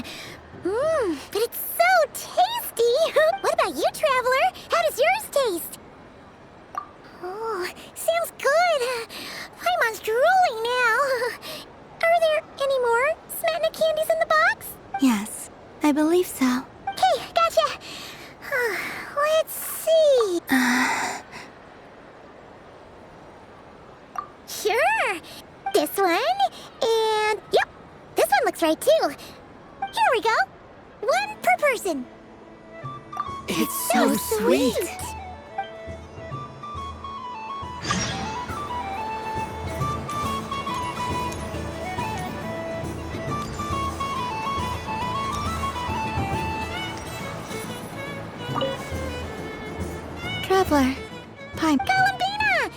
But it's so tasty! What about you, Traveler? How does yours taste? Oh, sounds good. Paimon's drooling now. Are there any more Smetana candies in the box? Yes, I believe so. Okay, gotcha. Let's see. Sure. This one, and yep, this one looks right too. Here we go. One per person. It's so sweet. Traveler, Paim. Columbina!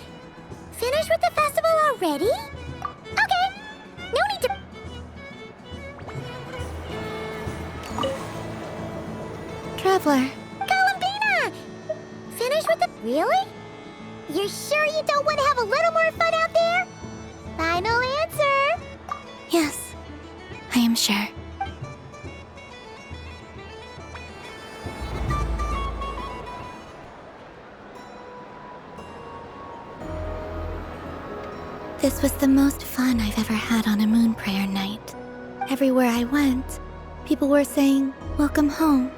Finished with the festival already? Okay, no need to... Traveler. Columbina! Finished with the... Really? You're sure you don't want to have a little more fun out there? Final answer! Yes, I am sure. This was the most fun I've ever had on a moon prayer night. Everywhere I went, people were saying, "Welcome home."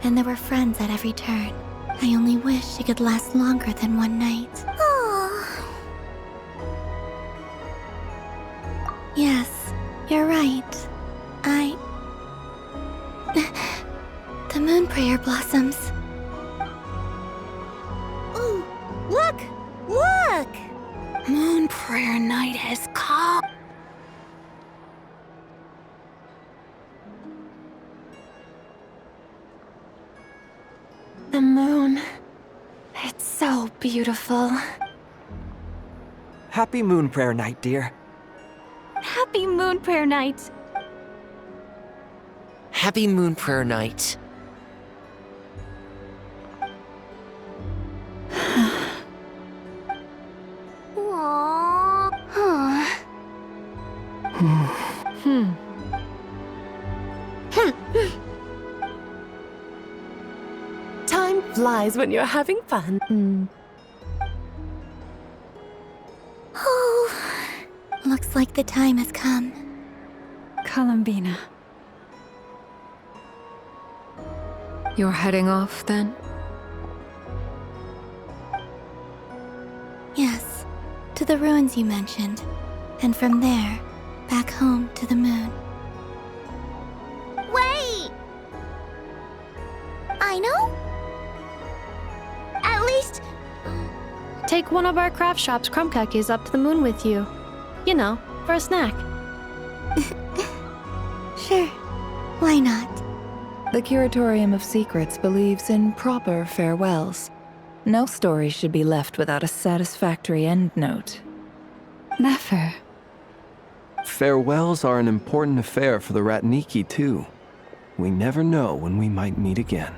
And there were friends at every turn. I only wish it could last longer than one night. Oh. Yes, you're right. The moon prayer blossoms. Ooh, look! Look! Moon prayer night has come. The moon. It's so beautiful. Happy Moon Prayer Night, dear. Happy Moon Prayer Night. Happy Moon Prayer Night. Aww. Time flies when you're having fun. Oh. Looks like the time has come. Columbina. You're heading off, then? Yes, to the ruins you mentioned. And from there, back home to the moon. Wait! I know? At least... Take one of our craft shop's crumb cookies up to the moon with you. You know, for a snack. Sure, why not? The Curatorium of Secrets believes in proper farewells. No story should be left without a satisfactory endnote. Never. Farewells are an important affair for the Ratniki, too. We never know when we might meet again.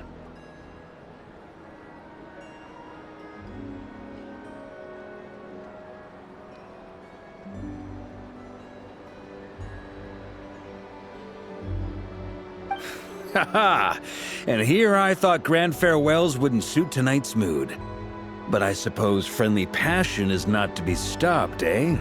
Haha! And here I thought grand farewells wouldn't suit tonight's mood. But I suppose friendly passion is not to be stopped, eh?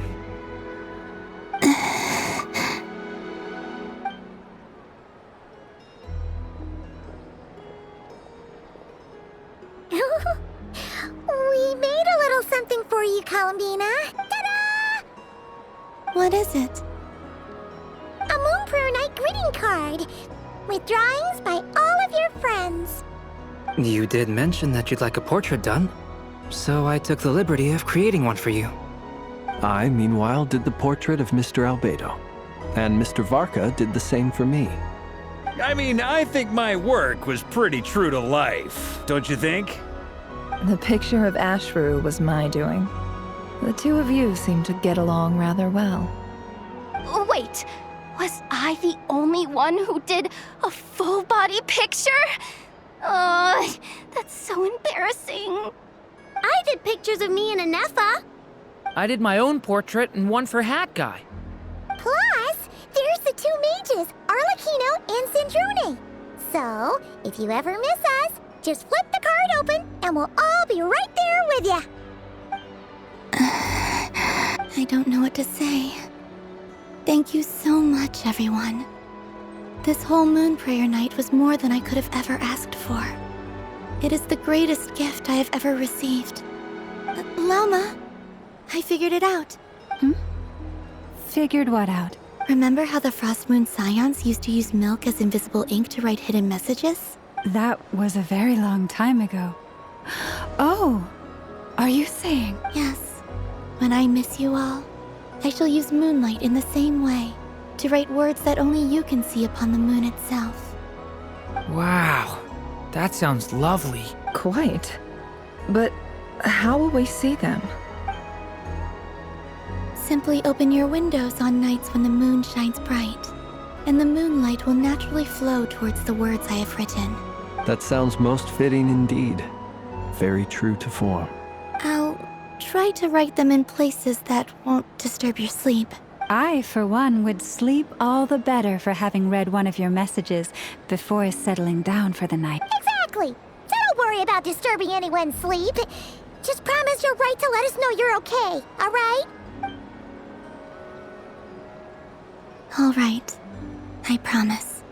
We made a little something for you, Columbina. Ta-da! What is it? A Moon Prayer Night greeting card with drawings by all of your friends. You did mention that you'd like a portrait done, so I took the liberty of creating one for you. I, meanwhile, did the portrait of Mr. Albedo. And Mr. Varka did the same for me. I mean, I think my work was pretty true to life, don't you think? The picture of Ashru was my doing. The two of you seem to get along rather well. Wait, was I the only one who did a full body picture? That's so embarrassing. I did pictures of me and Anefa. I did my own portrait and one for Hat Guy. Plus, there's the two mages, Arlecchino and Cendrune. So, if you ever miss us, just flip the card open and we'll all be right there with you. I don't know what to say. Thank you so much, everyone. This whole moon prayer night was more than I could have ever asked for. It is the greatest gift I have ever received. Lama, I figured it out. Figured what out? Remember how the Frost Moon Scions used to use milk as invisible ink to write hidden messages? That was a very long time ago. Oh, are you saying? Yes. When I miss you all, I shall use moonlight in the same way to write words that only you can see upon the moon itself. Wow, that sounds lovely. Quite. But how will we see them? Simply open your windows on nights when the moon shines bright, and the moonlight will naturally flow towards the words I have written. That sounds most fitting indeed. Very true to form. I'll try to write them in places that won't disturb your sleep. I, for one, would sleep all the better for having read one of your messages before settling down for the night. Exactly. So don't worry about disturbing anyone's sleep. Just promise you'll write to let us know you're okay, all right? All right. I promise.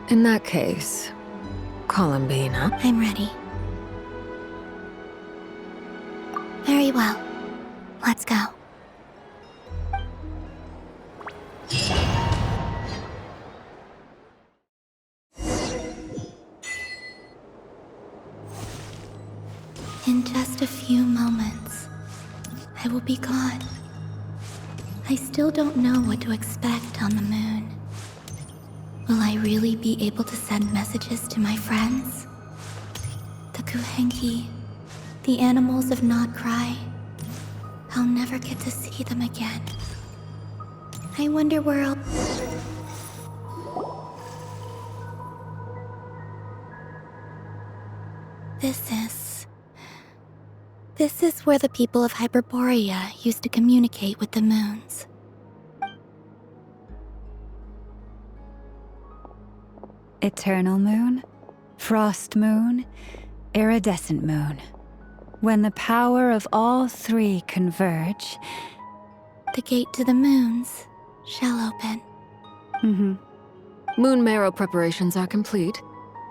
In that case, Columbina. I'm ready. Very well. Let's go. In just a few moments, I will be gone. I still don't know what to expect on the moon. Will I really be able to send messages to my friends? The Kuhenki, the animals of Not Cry. I'll never get to see them again. I wonder where I'll... This is where the people of Hyperborea used to communicate with the moons. Eternal moon, frost moon, iridescent moon. When the power of all three converge... The gate to the moons shall open. Moon marrow preparations are complete.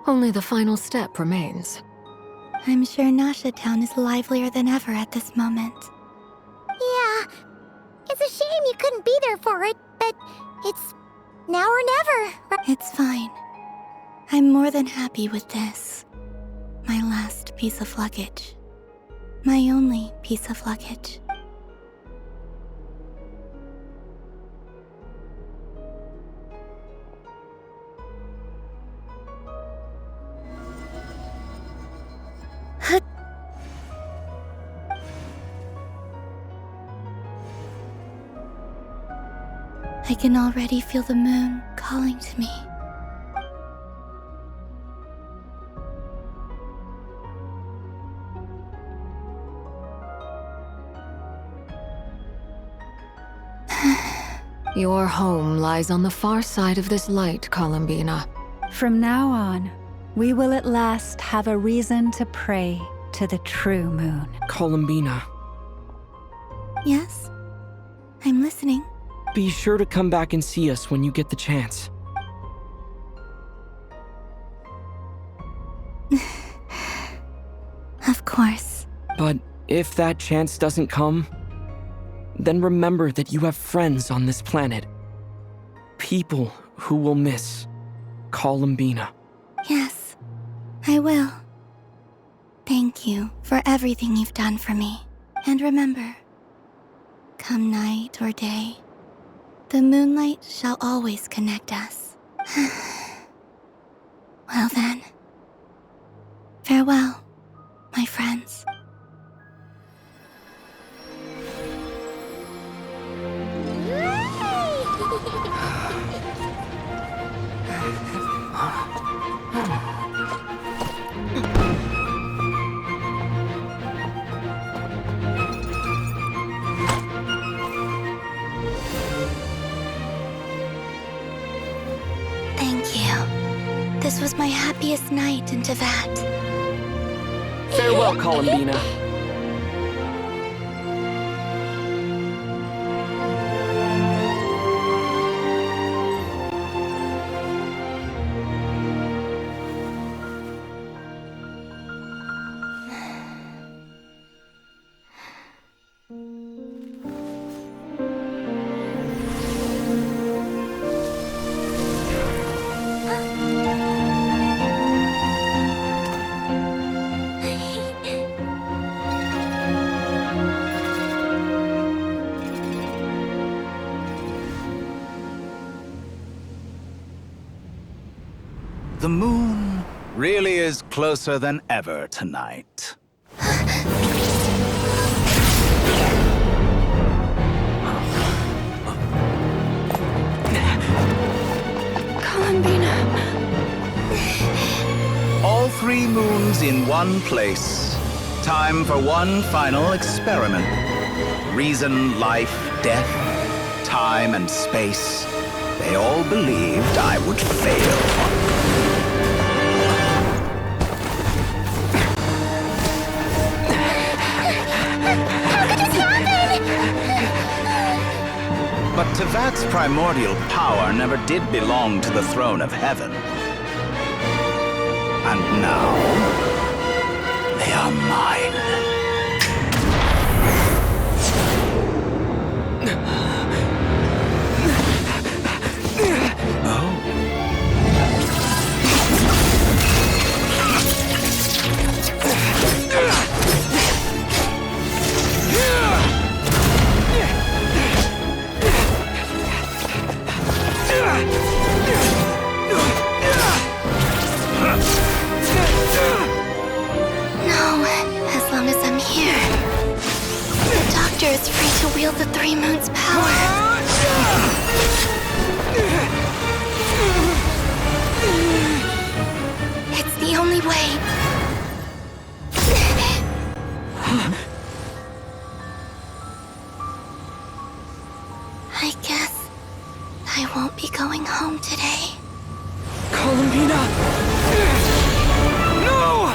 Only the final step remains. I'm sure Nasha Town is livelier than ever at this moment. Yeah. It's a shame you couldn't be there for it, but it's now or never. It's fine. I'm more than happy with this. My last piece of luggage. My only piece of luggage. I can already feel the moon calling to me. Your home lies on the far side of this light, Columbina. From now on, we will at last have a reason to pray to the true moon. Columbina, Yes? I'm listening. be sure to come back and see us when you get the chance. Of course. But if that chance doesn't come, then remember that you have friends on this planet. People who will miss Columbina. Yes, I will. Thank you for everything you've done for me. And remember, come night or day, the moonlight shall always connect us. Well then, farewell, my friends. This was my happiest night in Tevat. Farewell, Columbina. The moon really is closer than ever tonight. Columbina. All 3 moons in one place. Time for one final experiment. Reason, life, death, time, and space. They all believed I would fail. But Tevat's primordial power never did belong to the throne of heaven. And now, they are mine. Is free to wield the 3 moons' power. It's the only way. I guess I won't be going home today. Columbina! No!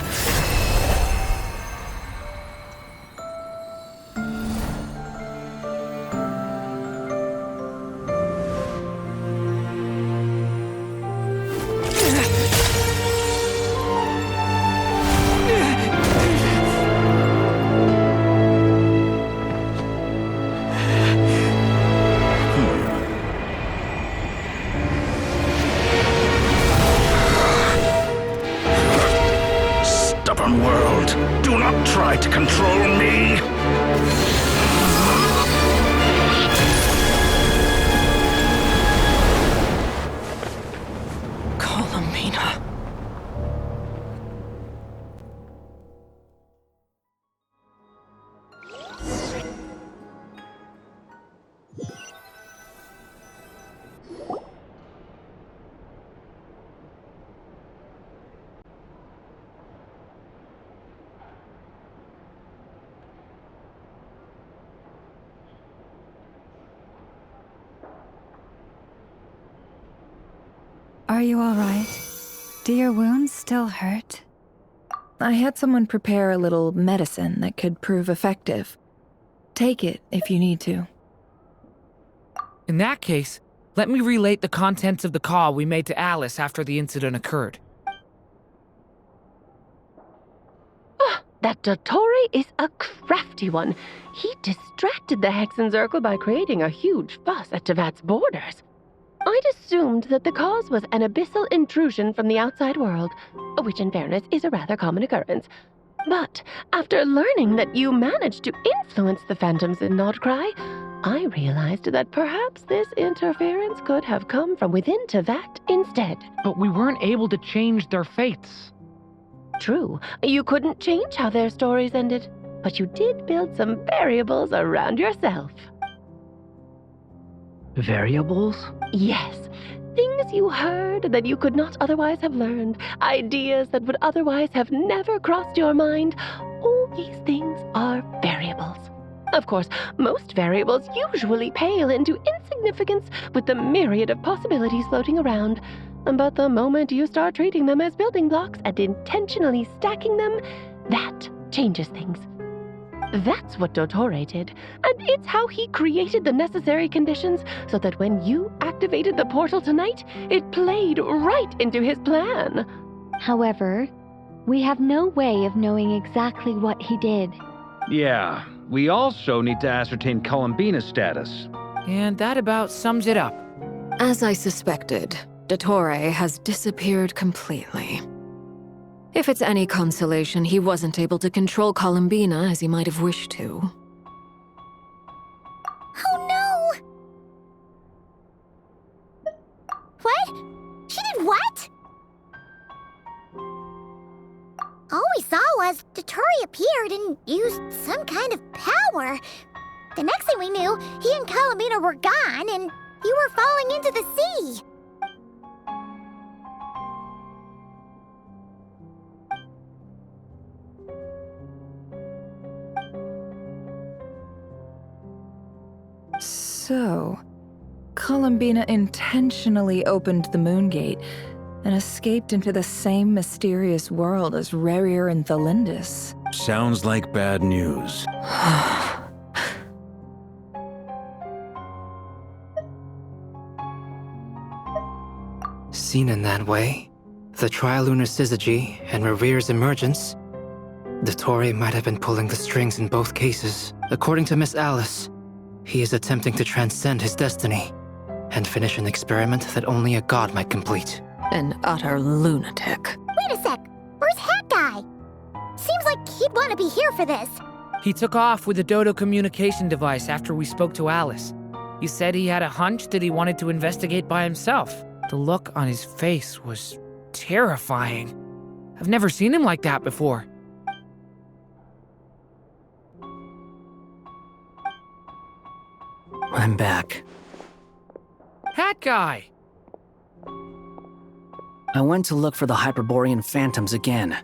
World, do not try to control me! Columbina. Are you all right? Do your wounds still hurt? I had someone prepare a little medicine that could prove effective. Take it if you need to. In that case, let me relate the contents of the call we made to Alice after the incident occurred. That Dottore is a crafty one. He distracted the Hexenzirkel by creating a huge fuss at Tevat's borders. I'd assumed that the cause was an abyssal intrusion from the outside world, which in fairness is a rather common occurrence. But after learning that you managed to influence the phantoms in Nodcry, I realized that perhaps this interference could have come from within Tevat instead. But we weren't able to change their fates. True, you couldn't change how their stories ended, but you did build some variables around yourself. Variables? Yes. Things you heard that you could not otherwise have learned. Ideas that would otherwise have never crossed your mind. All these things are variables. Of course, most variables usually pale into insignificance with the myriad of possibilities floating around. But the moment you start treating them as building blocks and intentionally stacking them, that changes things. That's what Dottore did, and it's how he created the necessary conditions so that when you activated the portal tonight, it played right into his plan. However, we have no way of knowing exactly what he did. Yeah, we also need to ascertain Columbina's status. And that about sums it up. As I suspected, Dottore has disappeared completely. If it's any consolation, he wasn't able to control Columbina as he might have wished to. Oh no! What? She did what? All we saw was Dottore appeared and used some kind of power. The next thing we knew, he and Columbina were gone and you were falling into the sea. So, Columbina intentionally opened the Moon Gate and escaped into the same mysterious world as Rerir and Thalindis. Sounds like bad news. Seen in that way, the trilunar syzygy and Rerir's emergence, Dottore might have been pulling the strings in both cases. According to Miss Alice, he is attempting to transcend his destiny and finish an experiment that only a god might complete. An utter lunatic. Wait a sec, where's Hat Guy? Seems like he'd want to be here for this. He took off with the Dodo communication device after we spoke to Alice. He said he had a hunch that he wanted to investigate by himself. The look on his face was terrifying. I've never seen him like that before. I'm back. Hat Guy! I went to look for the Hyperborean phantoms again.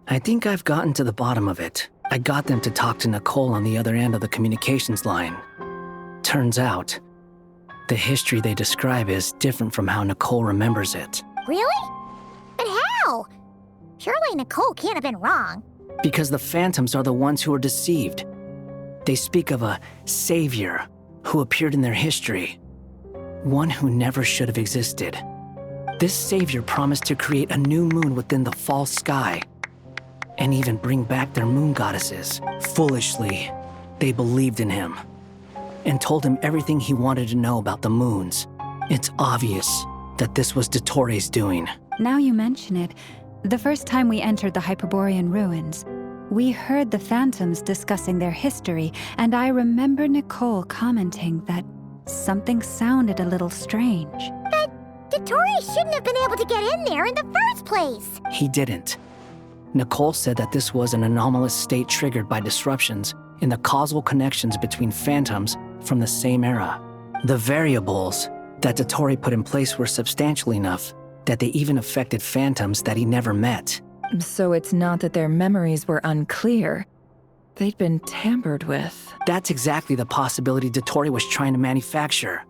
I think I've gotten to the bottom of it. I got them to talk to Nicole on the other end of the communications line. Turns out, the history they describe is different from how Nicole remembers it. Really? But how? Surely Nicole can't have been wrong. Because the phantoms are the ones who are deceived. They speak of a savior who appeared in their history. One who never should have existed. This savior promised to create a new moon within the false sky, and even bring back their moon goddesses. Foolishly, they believed in him, and told him everything he wanted to know about the moons. It's obvious that this was Dottore's doing. Now you mention it, the first time we entered the Hyperborean ruins, we heard the phantoms discussing their history, and I remember Nicole commenting that something sounded a little strange. But Dottore shouldn't have been able to get in there in the first place. He didn't. Nicole said that this was an anomalous state triggered by disruptions in the causal connections between phantoms from the same era. The variables that Dottore put in place were substantial enough that they even affected phantoms that he never met. So it's not that their memories were unclear. They'd been tampered with. That's exactly the possibility Dottore was trying to manufacture.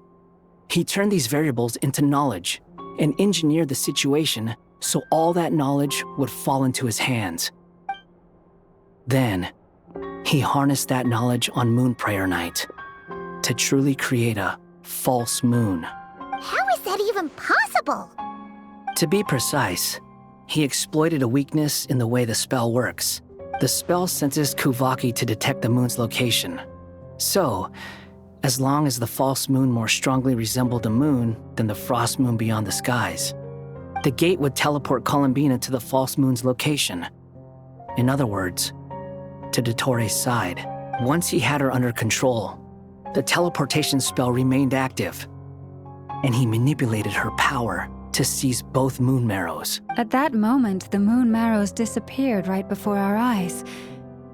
He turned these variables into knowledge and engineered the situation so all that knowledge would fall into his hands. Then, he harnessed that knowledge on Moon Prayer Night to truly create a false moon. How is that even possible? To be precise, he exploited a weakness in the way the spell works. The spell senses Kuvaki to detect the moon's location. So, as long as the false moon more strongly resembled a moon than the frost moon beyond the skies, the gate would teleport Columbina to the false moon's location. In other words, to Dottore's side. Once he had her under control, the teleportation spell remained active, and he manipulated her power to seize both moon marrows. At that moment, the moon marrows disappeared right before our eyes.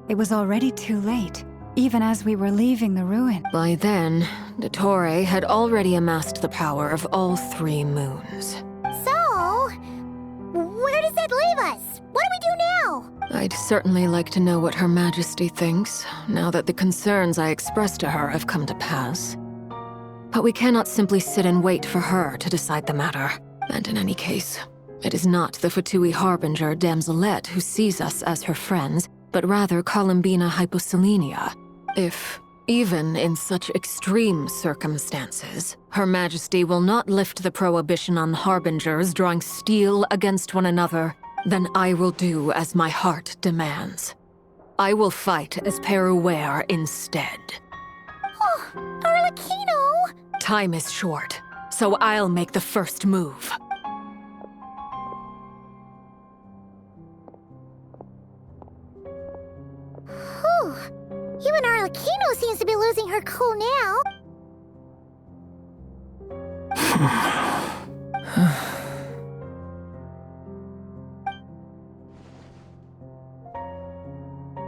It was already too late, even as we were leaving the ruin. By then, Dottore had already amassed the power of all 3 moons. So, where does that leave us? What do we do now? I'd certainly like to know what Her Majesty thinks, now that the concerns I expressed to her have come to pass. But we cannot simply sit and wait for her to decide the matter. And in any case, it is not the Fatui Harbinger Damselette who sees us as her friends, but rather Columbina Hyposelenia. If, even in such extreme circumstances, Her Majesty will not lift the prohibition on Harbingers drawing steel against one another, then I will do as my heart demands. I will fight as Peruware instead. Oh, Arlecchino! Time is short, so I'll make the first move. Whew. Even Arlecchino seems to be losing her cool now.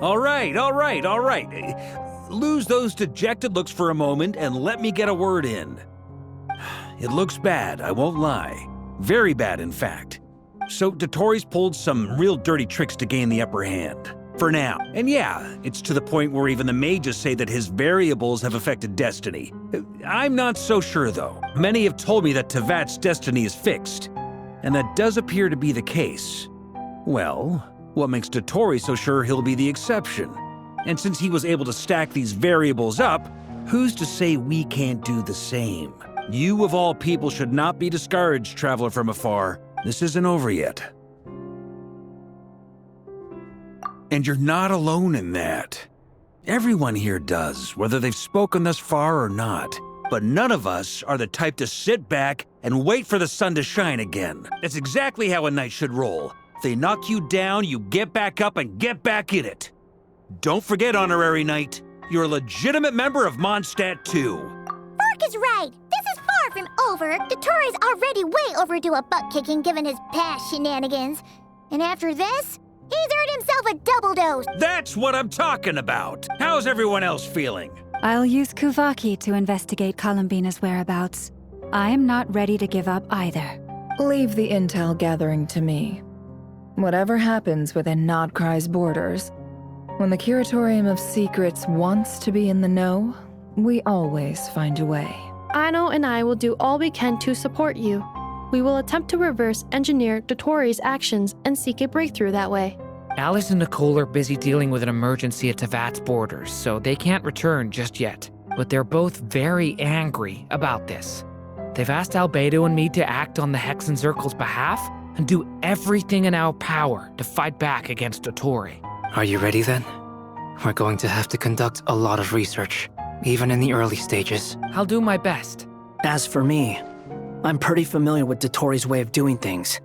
All right. Lose those dejected looks for a moment and let me get a word in. It looks bad, I won't lie. Very bad, in fact. So Dotori's pulled some real dirty tricks to gain the upper hand. For now. And yeah, it's to the point where even the mages say that his variables have affected destiny. I'm not so sure, though. Many have told me that Tevat's destiny is fixed. And that does appear to be the case. Well, what makes Dotori so sure he'll be the exception? And since he was able to stack these variables up, who's to say we can't do the same? You of all people should not be discouraged, traveler from afar. This isn't over yet. And you're not alone in that. Everyone here does, whether they've spoken thus far or not. But none of us are the type to sit back and wait for the sun to shine again. That's exactly how a knight should roll. If they knock you down, you get back up and get back in it. Don't forget, Honorary Knight, you're a legitimate member of Mondstadt too. Vark is right. This is far from over. Dotori's already way overdue a butt-kicking given his past shenanigans. And after this, he's earned himself a double dose. That's what I'm talking about. How's everyone else feeling? I'll use Kuvaki to investigate Columbina's whereabouts. I am not ready to give up either. Leave the intel gathering to me. Whatever happens within Nodcry's borders, when the Curatorium of Secrets wants to be in the know, we always find a way. Ano and I will do all we can to support you. We will attempt to reverse engineer Dotori's actions and seek a breakthrough that way. Alice and Nicole are busy dealing with an emergency at Tevat's borders, so they can't return just yet. But they're both very angry about this. They've asked Albedo and me to act on the Hexen Circle's behalf and do everything in our power to fight back against Dotori. Are you ready then? We're going to have to conduct a lot of research, even in the early stages. I'll do my best. As for me, I'm pretty familiar with Dotori's way of doing things,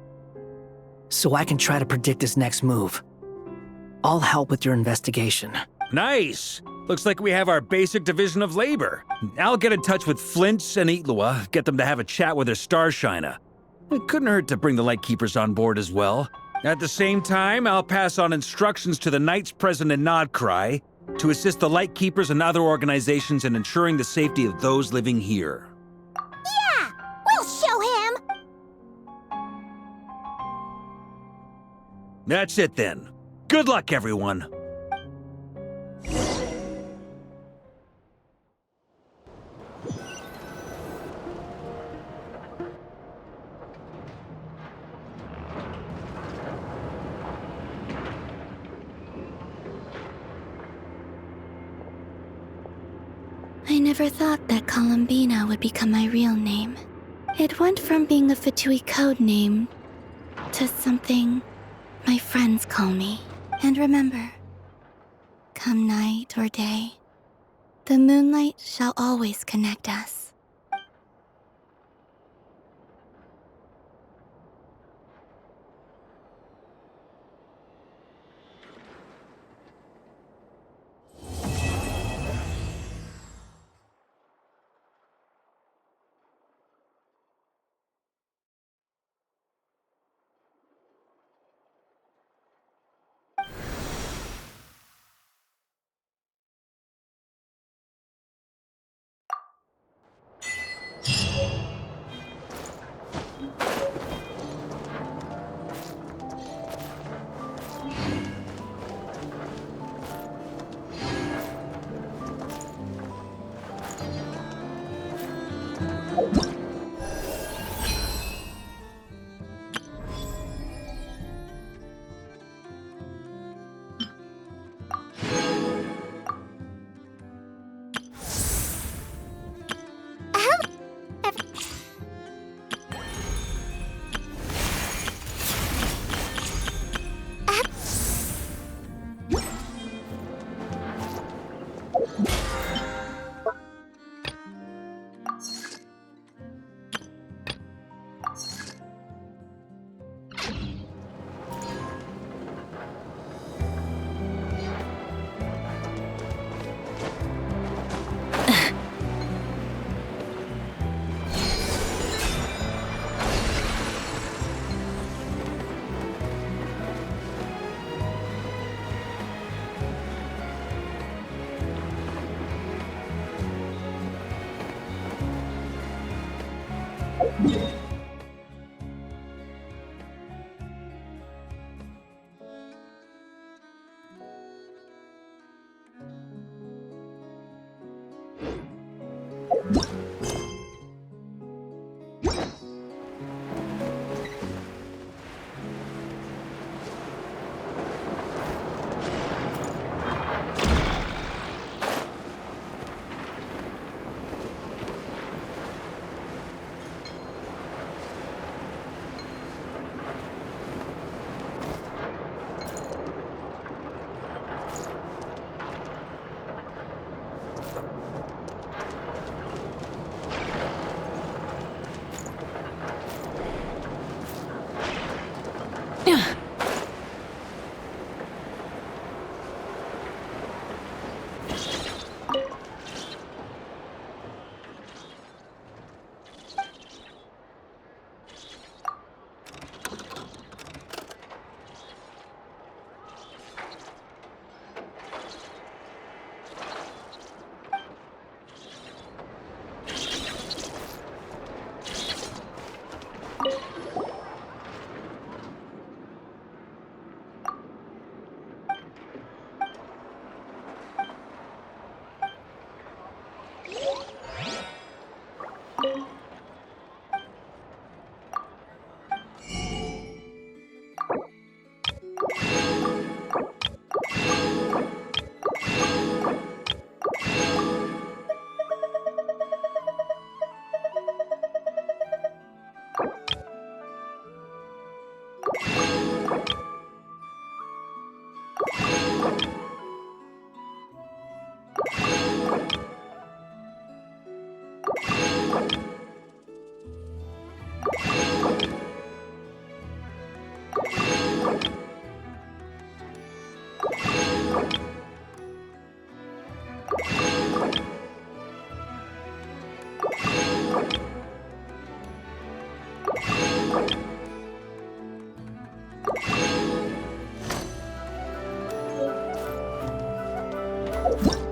so I can try to predict his next move. I'll help with your investigation. Nice! Looks like we have our basic division of labor. I'll get in touch with Flint's and Itlua, get them to have a chat with their Starshiner. It couldn't hurt to bring the Lightkeepers on board as well. At the same time, I'll pass on instructions to the Knights present in Nodcry to assist the Lightkeepers and other organizations in ensuring the safety of those living here. Yeah! We'll show him! That's it then. Good luck, everyone. I never thought that Columbina would become my real name. It went from being a Fatui code name to something my friends call me. And remember, come night or day, the moonlight shall always connect us. What?